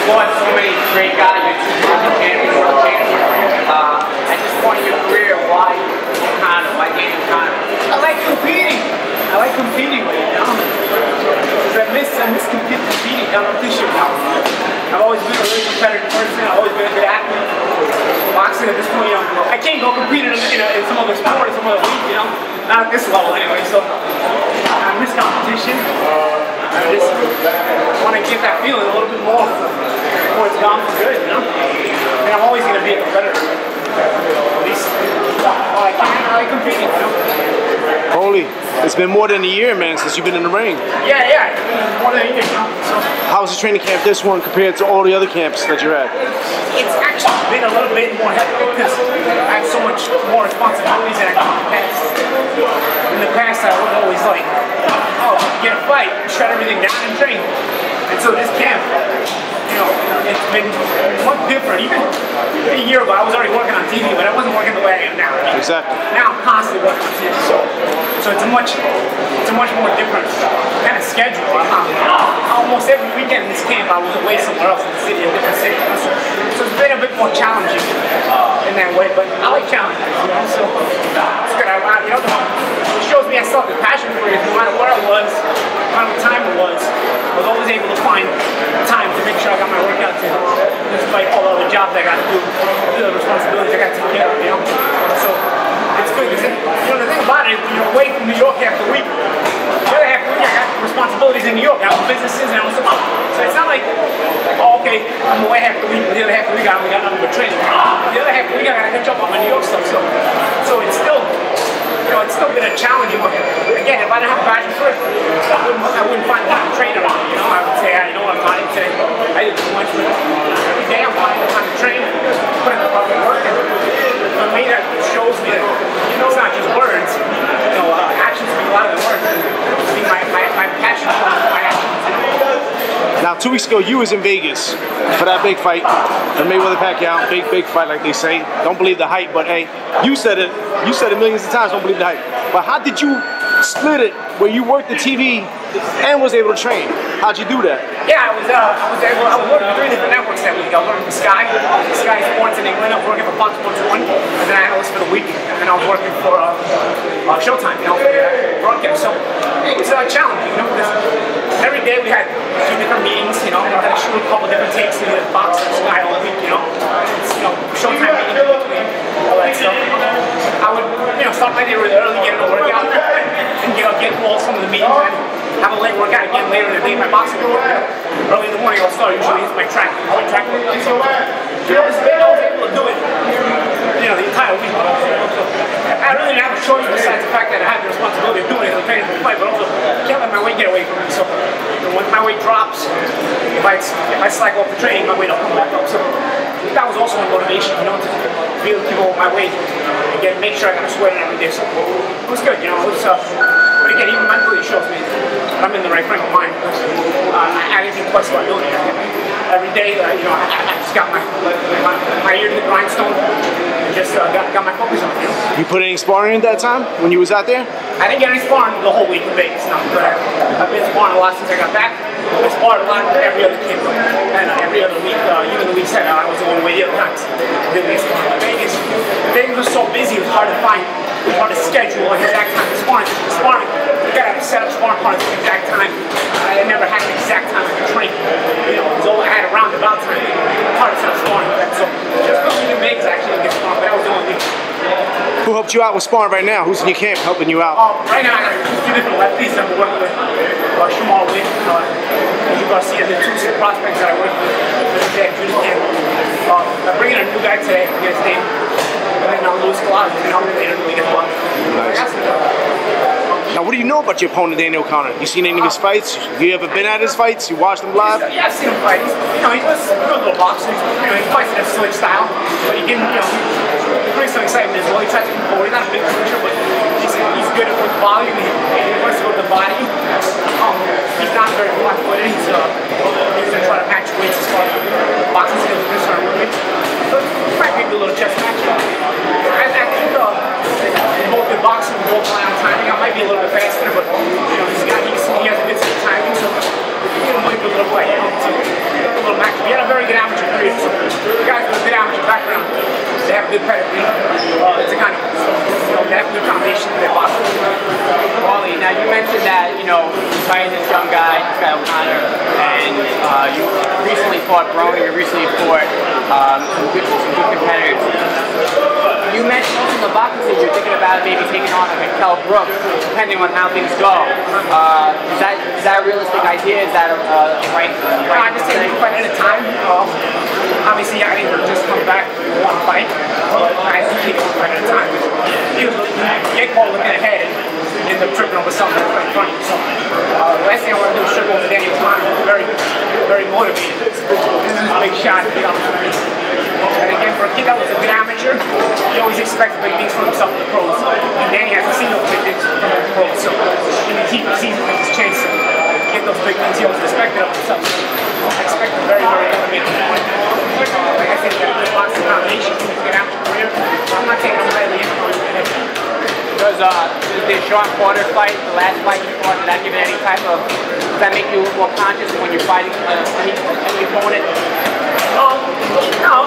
fought so many great guys, you're two champions, world champions. At this point in your career, why Khan? Why Daniel Khan? I like competing. I like competing with it, you know? I miss competing, competition, you know? I've always been a really competitive person. I've always been a good athlete. Boxing at this point, you know, I can't go compete in some other sport, some other league, you know? Not at this level anyway, so I miss competition. I just want to get that feeling a little bit more before it's gone for good, you know? I mean, I'm always going to be a competitor. At least I like competing, you know? Paulie, it's been more than a year, man, since you've been in the ring. Yeah, it's been more than a year, you know? So, how's the training camp this one compared to all the other camps that you had? It's actually been a little bit more hectic because I have so much more responsibilities than I did in the past. In the past, I was always like, oh, get a fight, shut everything down and train. And so this camp, you know, it's been much different. Even a year ago, I was already working on TV, but I wasn't working the way I am now. Right? Exactly. Now I'm constantly working on TV, so it's a much more different kind of schedule. Almost every weekend in this camp, I was away somewhere else in the city, a different city. So it's been a bit more challenging in that way, but I like challenges, you know, so it's good. You know, it shows me I still have the passion for it. No matter where I was, no matter what time it was, I was always able to find time to make sure I got my workouts in, despite all the other jobs I got to do, the responsibilities I got to take care of, you know. So it's good because, you know, the thing about it is, you're away from New York half the week. The other half of the week, I got responsibilities in New York. I have businesses and I was so it's not like, oh, okay, I'm away half the week, but the other half of the week I only got nothing but training. The other half of the week I got to catch up on my New York stuff. So it's still, you know, it's still been a challenging one. Again, if I didn't have a passion for it, I wouldn't find time to train around it, you know. I would say, you know what, I'm not even today. I did too much, but every day I'm finding the time to train, put in the proper work, and for me that shows me that, you know, it's not just words, you know, actions speak louder than words. I mean, my passion comes from my actions. Now, 2 weeks ago, you was in Vegas for that big fight, the Mayweather-Pacquiao, big fight, like they say. Don't believe the hype, but hey, you said it millions of times, don't believe the hype. But how did you split it where you worked the TV and was able to train? How'd you do that? Yeah, I was working for 3 different networks that week. I was working for Sky Sports in England, I was working for Fox Sports 1, as an analyst for the week, and then I was working for Showtime, you know, for the broadcast. So it was challenging, you know, because every day we had 2 different meetings, you know, I had to shoot a couple different takes to the Fox and Sky all week, you know. It's, you know, Showtime meetings in between, all that stuff. I would, you know, start my day really early, get in a workout, and get involved in some of the meetings, and have a late workout again later in the day. My boxing workout, early in the morning I'll start usually it's my track workout. So, you know, I was able to do it, you know, the entire week. I really didn't have a choice besides the fact that I had the responsibility of doing it, of training for the fight, but also I can't let my weight get away from me. So when my weight drops, if I cycle off the training, my weight will come back up. So that was also a motivation, you know, to be able to go my weight and make sure I got to sweat every day. So it was good, you know. It was, but again, even mentally it shows me I'm in the right frame of mind. I didn't think twice about doing it. Every day, you know, I just got my ear to the grindstone and just got my focus on it. You know? You put any sparring in that time when you was out there? I didn't get any sparring the whole week in Vegas, no. But I've been sparring a lot since I got back. I sparred a lot every other camp, and every other week, even the week set, I was on the way the other times. Didn't get sparring in Vegas. Vegas was so busy, it was hard to find, it was hard to schedule an exact time to sparring. You gotta have a set up sparring partners at the exact time. I never had an exact time I could train. You know, so I had a roundabout time. Hard to set up sparring. So just going to Vegas actually didn't get sparring, but that was the only week. Who helped you out with sparring right now? Who's in your camp helping you out? Right now I got 2 different lefties that I'm working with. Shamal Witt, you guys see the 2 prospects that I work with. I'm bringing a new guy today, I forget his name. And then Luis Colado, you know, they didn't really get one. Now, what do you know about your opponent, Daniel Khan? You seen any of his fights? Have you ever been at his fights? You watched them live? Yeah, I've seen him fight. You know, he's a good little boxer. You know, he fights in a slick style, but he can, you know, he brings some excitement as well. He tries to move forward. He's not a big pusher, but he's good at the volume. He wants to go to the body. He's not very flat-footed. He's gonna try to match weights as far as boxing skills are concerned with me. So he might make a little chest match. I think both good boxing, both high on timing. I might be a little bit faster, but you know, he has a good set of timing, so he might be a little fight. You know, so a little match. We had a very boxers, you're thinking about maybe taking on like a Kell Brooks, depending on how things go. Is that a realistic idea? Is that right? I just take one fight at a time. Obviously, I didn't just come back with one fight. I have to take one fight at a time. You get caught looking ahead and end up tripping over something right in front of you. So, the last thing I want to do is trip over Danny Khan. I'm very, very motivated. This is a big shot. And again, for a kid that was a good amateur, he always expected big things from himself in the pros. And Danny hasn't seen those big things from the pros. So, in the heat season, his chance to get those big things he always expected of himself. I expect a very, very motivated fight. Like I said, he's got a good boxing foundation, he's a good amateur career. I'm not taking him lightly in. Does the Sean Porter fight, the last fight you fought, did that give it any type of, does that make you more conscious when you're fighting any opponent? No,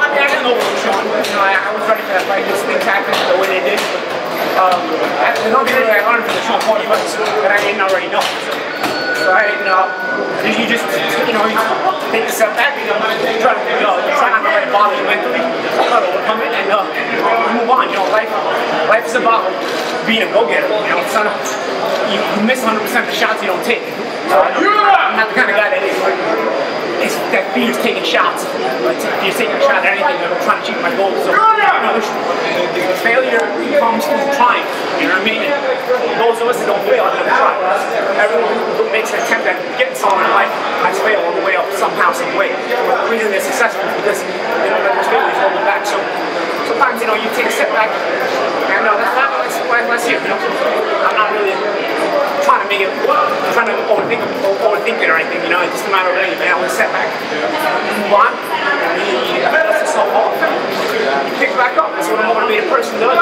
I mean, I didn't know what was Sean. I was ready for that fight. These things happened the way they did. There's nothing really I learned from the Sean Porter fights that I didn't already know. So I didn't know. You just, you take a step back, try not to let it bother you mentally, try to overcome it, and move on. Life is about being a go-getter. It's not you miss 100% of the shots you don't take. I'm not the kind of guy that is that fears taking shots. Like, if you're taking a shot at anything, I'm trying to achieve my goals. So, failure comes from trying. You know what I mean? And those of us that don't fail are going to try. Everyone who makes an attempt at getting somewhere in life has failed on the way up somehow, some way. The reason they're successful is because they don't let those failures hold them back. So sometimes, you take a step back, and let's hear it. I'm not really trying to overthink it or anything. It's just a matter of anything. I want to step back, move on, you dust yourself off, you pick back up. That's what a motivated person does.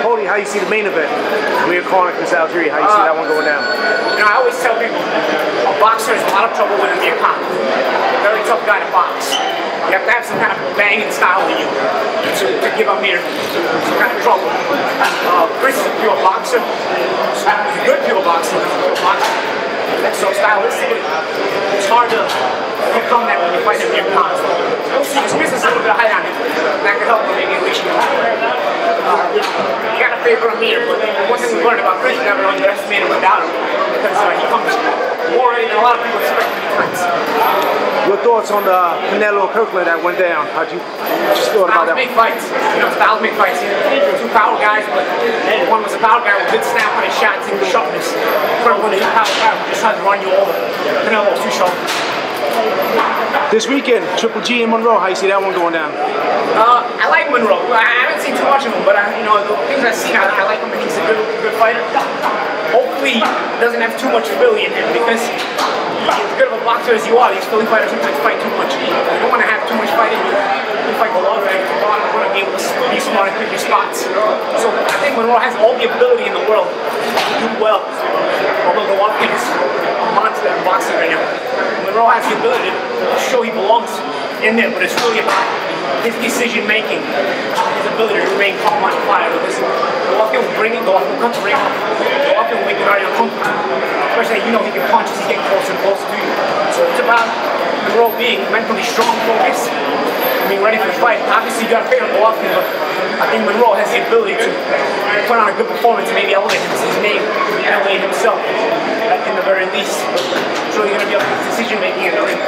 Paulie, how you see the main event? Amir Khan and Chris Algieri, how you see that one going down? I always tell people, a boxer has a lot of trouble with Amir Khan. Very tough guy to box. You have to have some kind of banging style in you to give Amir some kind of trouble. Chris is a pure boxer. He's a good pure boxer. So stylistically, it's hard to overcome that when you fight Amir Khan. We'll see, because Chris has a little bit of height on him. That could help him maybe at least. You got to favor Amir, but one thing we learned about Chris, you never underestimate him without him. Because he comes more in than a lot of people expect many times. Your thoughts on the Canelo Kirkland that went down? How'd you just thought about that? Styles make fights. Styles make fights. Two power guys, but one was a power guy with good snap on his shots and sharpness. Kirkland is a power guy who just has to run you over. Canelo's too sharp. This weekend, Triple G in Monroe, how you see that one going down? I like Monroe. I haven't seen too much of him, but the things I've seen, I like him, and he's a good fighter. Hopefully, he doesn't have too much Philly in him, because as good of a boxer as you are, these Philly fighters sometimes fight too much. You don't want to have too much fighting. You fight the long fight. You want to be able to be smart and pick your spots. So I think Monroe has all the ability in the world to do well. Although the one thing is a monster in boxing right now. Monroe has the ability to show he belongs in there, but it's really about his decision making, his ability to remain calm on fire. Because the one thing will bring it, the one will come to ring, the one thing will make you very uncomfortable. Especially he can punch as he's getting closer and closer to you. So it's about Monroe being mentally strong, focused, being ready for the fight. Obviously you got to pay him Golovkin, but I think Monroe has the ability to put on a good performance and maybe elevate his name, elevate himself in the very least. It's really going to be up to his decision making in the ring.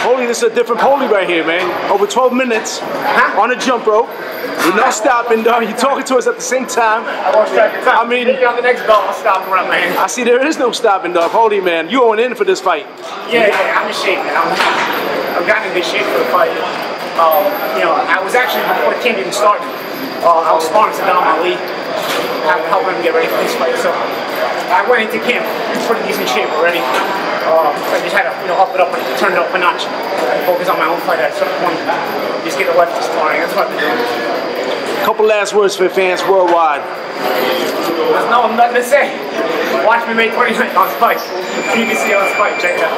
Paulie, this is a different Paulie right here, man. Over 12 minutes on a jump rope. With no stopping, dog. You're talking to us at the same time. I lost track of time. I mean, maybe on the next belt, I'll stop and run my hand. I see there is no stopping, dog. Paulie, man, you going in for this fight? Yeah, I'm in shape, man. I've gotten in good shape for the fight. I was actually, before the camp even started, I was sparring Saddam Ali, helping him get ready for this fight. So I went into camp in pretty decent shape already. I just had to, up it up and turn it up a notch and focus on my own fight at a certain point. Just get the lefty sparring. That's what I've been doing. Couple last words for fans worldwide. There's nothing to say. Watch me make 29 on Spike. BBC on Spike. Check it out.